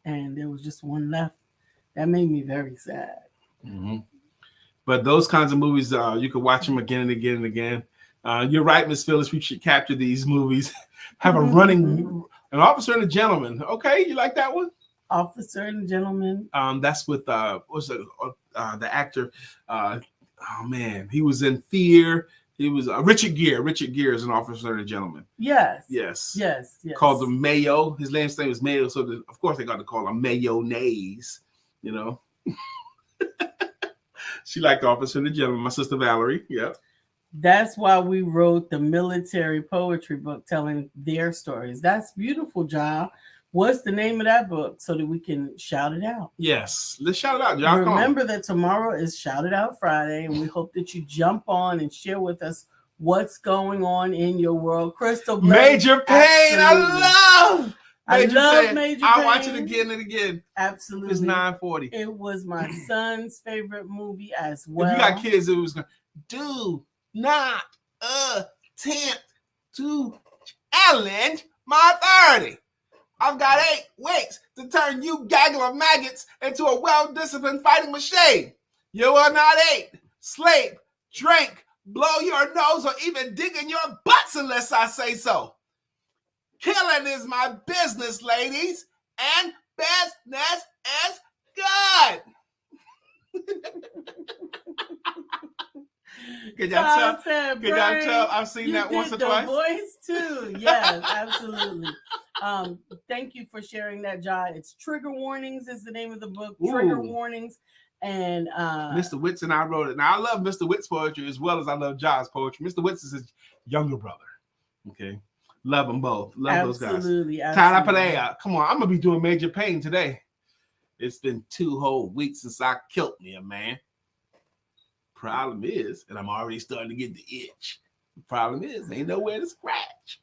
and there was just one left. That made me very sad. Mm-hmm. But those kinds of movies, you could watch them again and again and again. You're right, Miss Phyllis. We should capture these movies. Have a running, An Officer and a Gentleman. Okay, you like that one? Officer and Gentleman. That's with what's the actor? Oh man, he was in Fear. He was Richard Gere. Richard Gere is An Officer and a Gentleman. Yes. Yes. Yes. Yes. Called him Mayo. His last name is Mayo, so of course they got to call him Mayonnaise. You know. She liked Officer and a Gentleman. My sister Valerie. Yeah. That's why we wrote the military poetry book telling their stories. That's beautiful, John. What's the name of that book so that we can shout it out? Yes, let's shout it out, John. Remember that tomorrow is Shout It Out Friday, and we hope that you jump on and share with us what's going on in your world. Crystal Major Pain, I love Major Pain. I'll watch it again and again. Absolutely. It's 9:40. It was my son's favorite movie as well. If you got kids, it was going, do not attempt to challenge my authority. I've got 8 weeks to turn you gaggle of maggots into a well-disciplined fighting machine. You will not eat, sleep, drink, blow your nose, or even dig in your butts unless I say so. Killing is my business, ladies, and business is good. Can y'all tell? I've seen that once or twice. Voice too. Yes, absolutely. Thank you for sharing that, Jai. It's Trigger Warnings is the name of the book. Ooh. Trigger Warnings. And Mr. Witts and I wrote it. Now I love Mr. Witts' poetry as well as I love Jai's poetry. Mr. Witts is his younger brother. Okay. Love them both. Love those guys. Absolutely. Come on, I'm gonna be doing Major Pain today. It's been 2 whole weeks since I killed me a man. Problem is, and I'm already starting to get the itch. The problem is, ain't nowhere to scratch.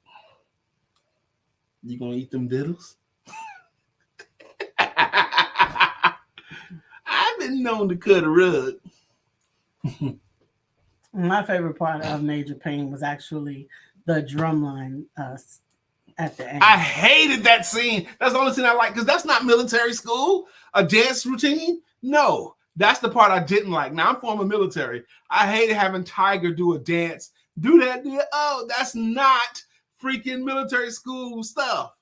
You gonna eat them diddles? I've been known to cut a rug. My favorite part of Major Pain was actually the drum line at the end. I hated that scene. That's the only scene I like because that's not military school. A dance routine? No. That's the part I didn't like. Now, I'm former military. I hated having Tiger do a dance. Do that. Oh, that's not freaking military school stuff.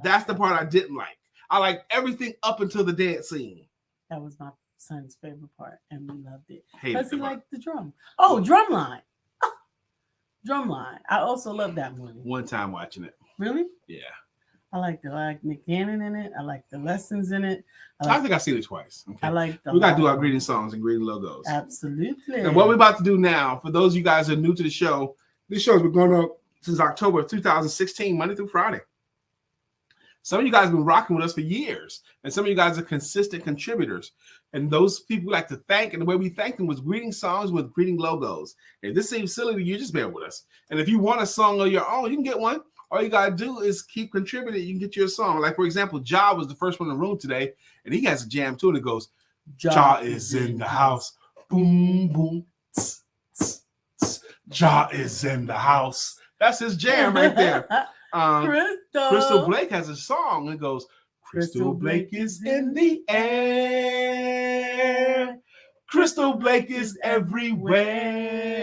That's the part I didn't like. I liked everything up until the dance scene. That was my son's favorite part, and we loved it. Because he liked the drum. Oh, Drumline. Drumline. I also love that movie. One time watching it. Really? Yeah. I like Nick Cannon in it. I like the lessons in it. I think I've seen it twice. Okay. I like we got to do our greeting songs and greeting logos. Absolutely. And what we're about to do now, for those of you guys that are new to the show, this show has been going on since October of 2016, Monday through Friday. Some of you guys have been rocking with us for years, and some of you guys are consistent contributors. And those people we like to thank, and the way we thank them was greeting songs with greeting logos. If this seems silly to you, just bear with us. And if you want a song of your own, you can get one. All you gotta do is keep contributing. You can get your song. Like for example, Ja was the first one in the room today, and he has a jam too. And it goes, Ja is in the house. Boom boom. Tss, tss, tss. Ja is in the house. That's his jam right there. Crystal Blake has a song. And it goes, Crystal Blake is in the air. Crystal Blake is everywhere.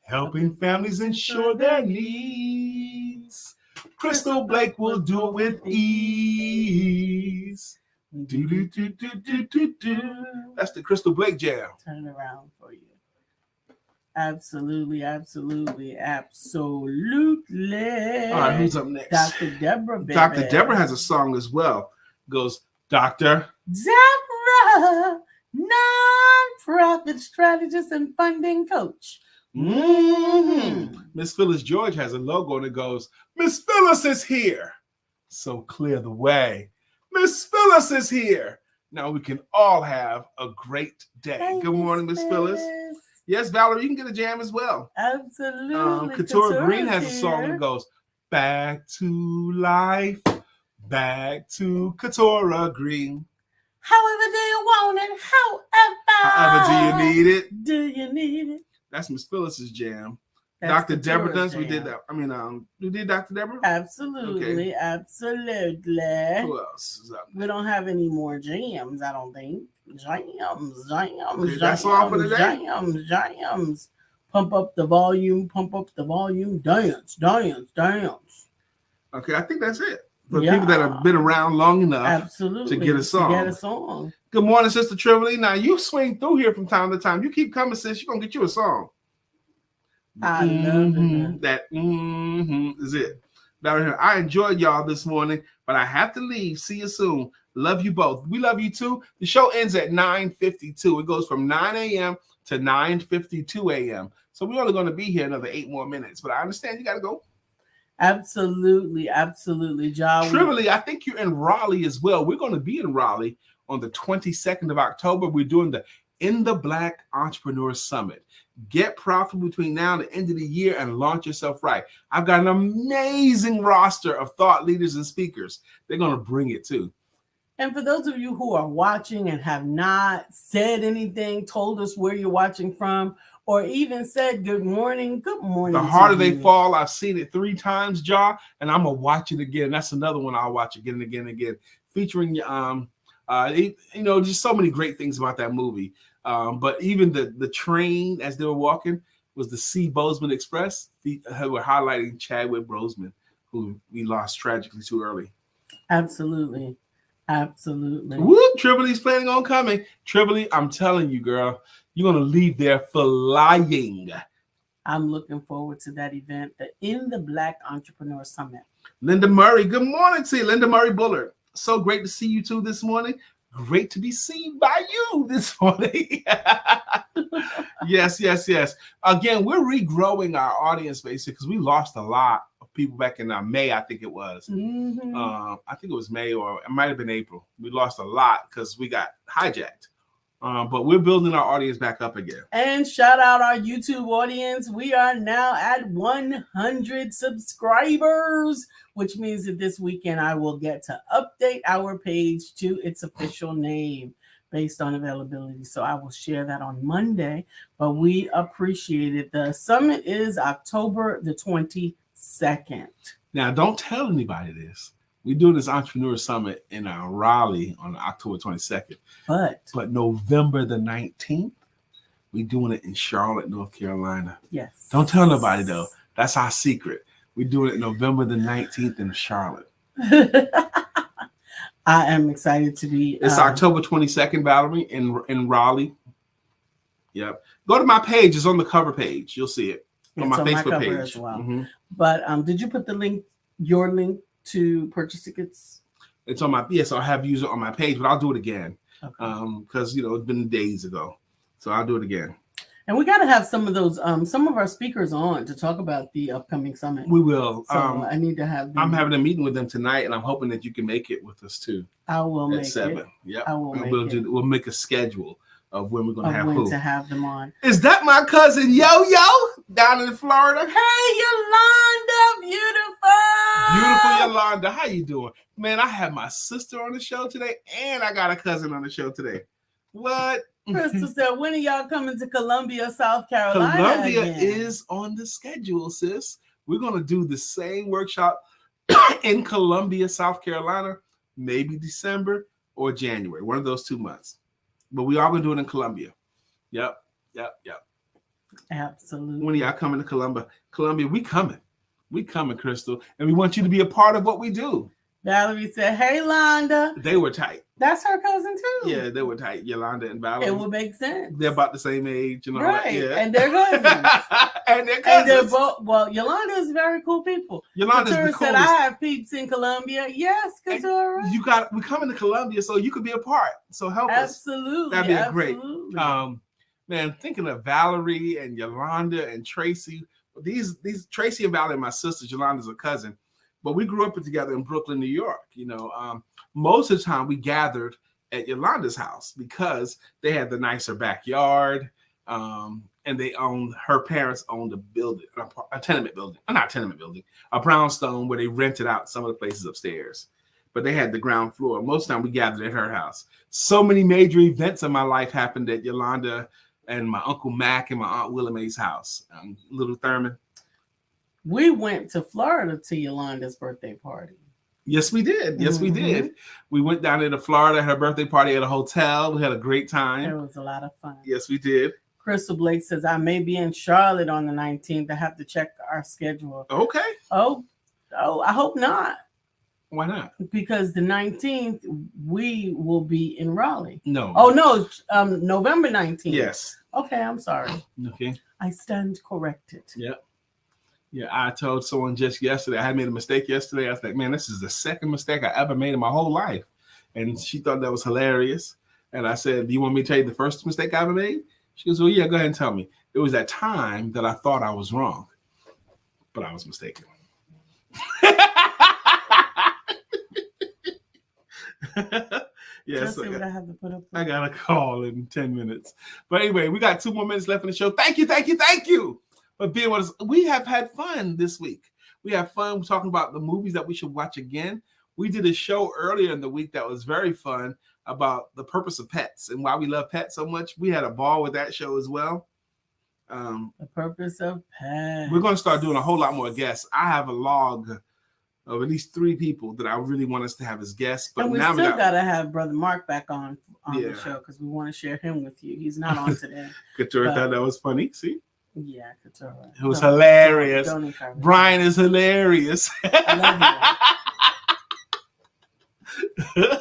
Helping families ensure their needs. Crystal Blake will do it with ease. Do, do, do, do, do, do, do. That's the Crystal Blake jam. Turn it around for you. Absolutely, absolutely, absolutely. All right, who's up next? Dr. Deborah, baby. Dr. Deborah has a song as well. It goes, Dr. Deborah, non-profit strategist and funding coach. Miss Phyllis George has a logo and it goes, Miss Phyllis is here. So clear the way. Miss Phyllis is here. Now we can all have a great day. Hey, good morning, Miss Phyllis. Yes, Valerie, you can get a jam as well. Absolutely. Couture Green has a song that goes, back to life, back to Couture Green. However do you want it, however do you need it. Do you need it? That's Miss Phyllis's jam. That's Dr. Deborah does. jam. We did that. We did Dr. Deborah? Absolutely. Okay. Absolutely. Who else is up? We don't have any more jams, I don't think. Jams. Okay, that's all for today. Jams. Pump up the volume. Dance. Okay, I think that's it. For people that have been around long enough absolutely to get a song. Good morning, Sister Trivoli. Now you swing through here from time to time. You keep coming, sis. You're gonna get you a song. I love it. That is it. Now, I enjoyed y'all this morning, but I have to leave. See you soon. Love you both. We love you too. The show ends at 9:52. It goes from 9 a.m. to 9:52 a.m. So we're only going to be here another 8 more minutes, but I understand you got to go. Absolutely, John. Trivoli, I think you're in Raleigh as well. We're going to be in Raleigh on the 22nd of October. We're doing the In the Black Entrepreneur Summit. Get profitable between now and the end of the year and launch yourself right. I've got an amazing roster of thought leaders and speakers. They're going to bring it too. And for those of you who are watching and have not said anything, told us where you're watching from, or even said good morning. The Harder They Fall, I've seen it 3 times, Ja, and I'm going to watch it again. That's another one I'll watch again and again and again. Featuring, just so many great things about that movie. But even the train as they were walking was the C. Bozeman Express. Who were highlighting Chadwick Boseman, who we lost tragically too early. Absolutely. Whoop, Trivoli's planning on coming. Trivoli, I'm telling you, girl, you're going to leave there flying. I'm looking forward to that event, the In the Black Entrepreneur Summit. Linda Murray, good morning to you. Linda Murray Bullard. So great to see you too this morning. Great to be seen by you this morning. Yes. Again, we're regrowing our audience base because we lost a lot of people back in May, I think it was. I think it was May, or it might have been April. We lost a lot because we got hijacked. But we're building our audience back up again. And shout out our YouTube audience. We are now at 100 subscribers, which means that this weekend I will get to update our page to its official name based on availability. So I will share that on Monday, but we appreciate it. The summit is October the 22nd. Now, don't tell anybody this. We're doing this Entrepreneur Summit in Raleigh on October 22nd. But November the 19th, we're doing it in Charlotte, North Carolina. Yes. Don't tell nobody, though. That's our secret. We're doing it November the 19th in Charlotte. I am excited to be. It's October 22nd, Valerie, in Raleigh. Yep. Go to my page. It's on the cover page. You'll see it. On my Facebook page as well. But did you put your link to purchase tickets? It's on my, yes, I'll have used it on my page, but I'll do it again. Okay. Because it's been days ago. So I'll do it again. And we got to have some of those, some of our speakers on to talk about the upcoming summit. We will. So I need to have them. I'm having a meeting with them tonight, and I'm hoping that you can make it with us too. I will make 7. it. Yep. I will make it. We'll make a schedule of when we're going to have when who. to have them on. Is that my cousin Yo-Yo down in Florida? Hey, Yolanda, beautiful. Beautiful Yolanda, how you doing? Man, I have my sister on the show today, and I got a cousin on the show today. What? Crystal said, when are y'all coming to Columbia, South Carolina? Columbia again? is on the schedule, sis. We're going to do the same workshop in Columbia, South Carolina, maybe December or January, one of those 2 months. But we are going to do it in Columbia. Yep. Absolutely. When are y'all coming to Columbia? Columbia, we coming. We coming, Crystal. And we want you to be a part of what we do. Valerie said, hey, Londa. They were tight. That's her cousin, too. Yeah, they were tight. Yolanda and Valerie. It would make sense. They're about the same age. And all right. That. Yeah. And they're cousins. And they're cousins. And they're both, well, Yolanda is very cool people. Yolanda's Couture the said, coolest. I have peeps in Columbia. Yes, Couture. We're coming to Columbia, so you could be a part. So help us. Absolutely. That'd be absolutely. great. Man, thinking of Valerie and Yolanda and Tracy. These Tracy and Valerie are my sisters. Yolanda's a cousin. But we grew up together in Brooklyn, New York. Most of the time we gathered at Yolanda's house because they had the nicer backyard, and her parents owned a building, a tenement building, not a tenement building, a brownstone where they rented out some of the places upstairs. But they had the ground floor. Most of the time we gathered at her house. So many major events in my life happened at Yolanda and my Uncle Mac and my Aunt Willa Mae's house. Little Thurman. We went to Florida to Yolanda's birthday party. Yes, we did. We did. We went down to Florida, had her birthday party at a hotel. We had a great time. It was a lot of fun. Yes, we did. Crystal Blake says, I may be in Charlotte on the 19th. I have to check our schedule. Okay. Oh, I hope not. Why not? Because the 19th, we will be in Raleigh. No. Oh, no. November 19th. Yes. Okay, I'm sorry. Okay. I stand corrected. Yep. Yeah, I told someone just yesterday, I had made a mistake yesterday. I was like, man, this is the second mistake I ever made in my whole life. And she thought that was hilarious. And I said, do you want me to tell you the first mistake I ever made? She goes, well, yeah, go ahead and tell me. It was that time that I thought I was wrong, but I was mistaken. Yes, what I have to put up with. I got a call in 10 minutes. But anyway, we got 2 more minutes left in the show. Thank you for being with us. We have had fun this week. We have fun talking about the movies that we should watch again. We did a show earlier in the week that was very fun about the purpose of pets and why we love pets so much. We had a ball with that show as well. The purpose of pets. We're going to start doing a whole lot more guests. I have a log of at least 3 people that I really want us to have as guests. But and we now still got to have Brother Mark back on yeah. the show because we want to share him with you. He's not on today. Couture thought that was funny. See? Yeah, Couture. It was hilarious. Don't Brian is hilarious. I love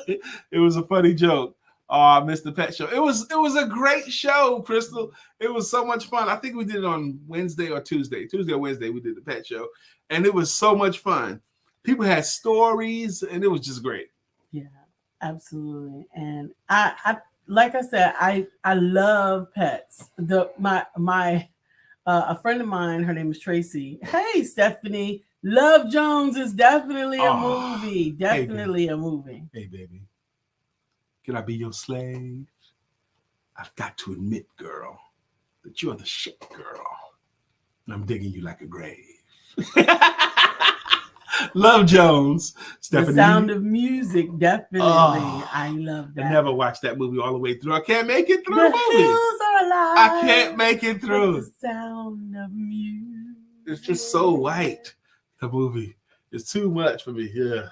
you. It was a funny joke. Oh, I missed the pet show. It was a great show, Crystal. It was so much fun. I think we did it on Wednesday or Tuesday. Tuesday or Wednesday, we did the pet show. And it was so much fun. People had stories, and it was just great. Yeah, absolutely. And I like I said, I love pets. A friend of mine, her name is Tracy. Hey, Stephanie, Love Jones is definitely a movie. Definitely a movie. Hey, baby. Can I be your slave? I've got to admit, girl, that you're the shit girl. And I'm digging you like a grave. Love Jones. Stephanie. The Sound of Music, definitely. I love that. I never watched that movie all the way through. I can't make it through the movie. Hills are alive. I can't make it through. The Sound of Music. It's just so white. The movie is too much for me. Yeah.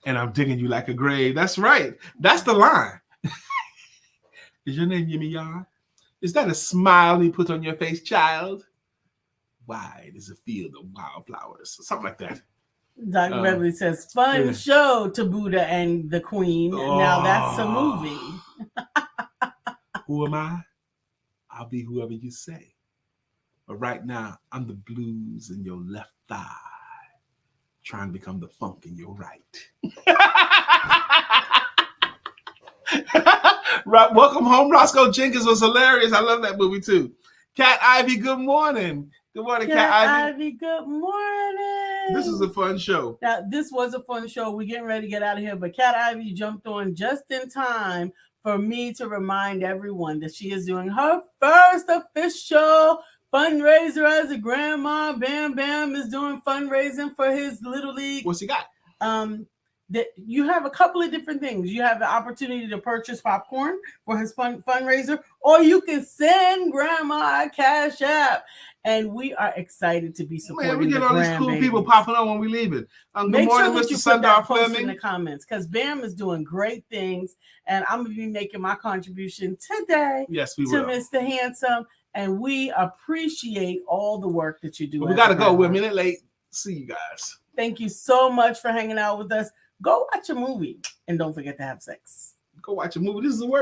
And I'm digging you like a grave. That's right. That's the line. Is your name Yimmy Yard? Is that a smile you put on your face, child? Wide is a field of wildflowers. Something like that. Dr. Beverly says, fun show to Buddha and the Queen. Now that's a movie. Who am I? I'll be whoever you say. But right now, I'm the blues in your left thigh, trying to become the funk in your right. Right, Welcome Home, Roscoe Jenkins was hilarious. I love that movie too. Cat Ivy, good morning. Good morning, Cat Ivy. Good morning. This is a fun show. Now, this was a fun show. We're getting ready to get out of here, but Cat Ivy jumped on just in time for me to remind everyone that she is doing her first official fundraiser as a grandma. Bam Bam is doing fundraising for his Little League. What's he got? That you have a couple of different things. You have the opportunity to purchase popcorn for his fundraiser, or you can send grandma a cash app. And we are excited to be supporting. Man, we get all these cool people popping on when we leave it. Good Make morning, sure that Mr. you put that post Fleming. in the comments, because Bam is doing great things, and I'm gonna be making my contribution today. Yes, we to will. Mr. Handsome, and we appreciate all the work that you do. But we gotta go. We're a minute late. See you guys. Thank you so much for hanging out with us. Go watch a movie and don't forget to have sex. Go watch a movie. This is the word.